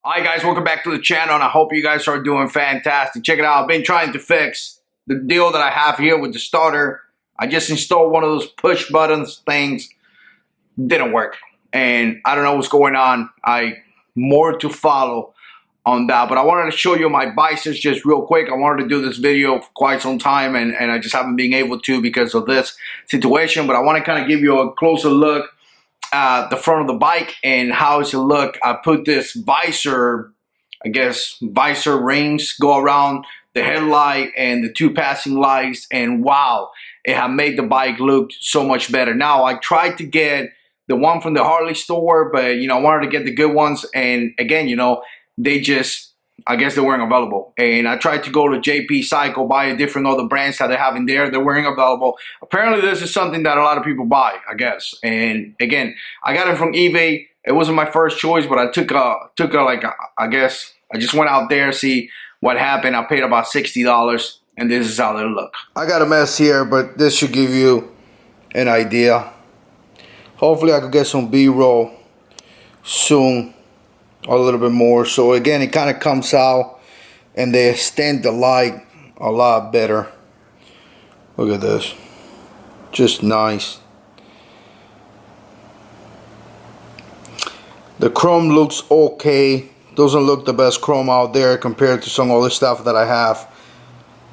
Hi guys, welcome back to the channel, and I hope you guys are doing fantastic. Check it out, I've been trying to fix the deal that I have here with the starter. I just installed one of those push buttons things. Didn't work, and I don't know what's going on. More to follow on that, but I wanted to show you my biceps just real quick. I wanted to do this video for quite some time, and I just haven't been able to because of this situation, but I want to kind of give you a closer look the front of the bike and how it's a look. I put this visor, I guess visor rings go around the headlight and the two passing lights, and wow, it have made the bike look so much better. Now I tried to get the one from the Harley store, but I wanted to get the good ones, and again, they just, I guess they weren't available. And I tried to go to JP Cycle, buy a different other brands that they have in there. They weren't available. Apparently this is something that a lot of people buy, I guess. And again, I got it from eBay. It wasn't my first choice, but I took I guess I just went out there, see what happened. I paid about $60, and this is how they look. I got a mess here, but this should give you an idea. Hopefully I could get some B-roll soon, a little bit more. So again, it kind of comes out and they extend the light a lot better. Look at this, just nice. The chrome looks okay. Doesn't look the best chrome out there compared to some other stuff that I have,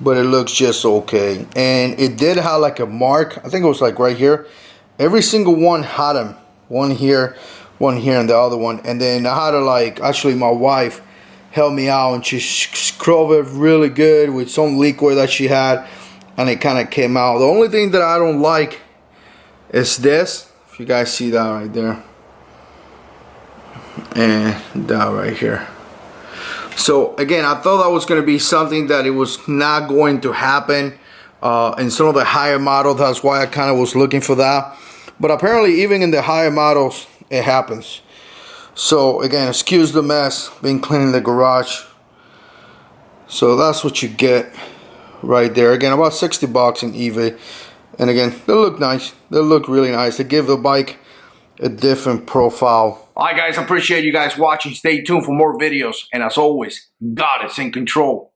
but it looks just okay. And it did have like a mark, I think it was like right here. Every single one had them, one here and the other one. And then I had to actually my wife helped me out, and she scrubbed it really good with some liquid that she had, and it kind of came out. The only thing that I don't like is this, if you guys see that right there, and that right here. So again, I thought that was going to be something that it was not going to happen in some of the higher models. That's why I kind of was looking for that, but apparently even in the higher models it happens. So again, excuse the mess, been cleaning the garage. So that's what you get right there. Again, about 60 bucks in eBay. And again, they look nice. They look really nice. They give the bike a different profile. Alright guys, I appreciate you guys watching. Stay tuned for more videos, and as always, God is in control.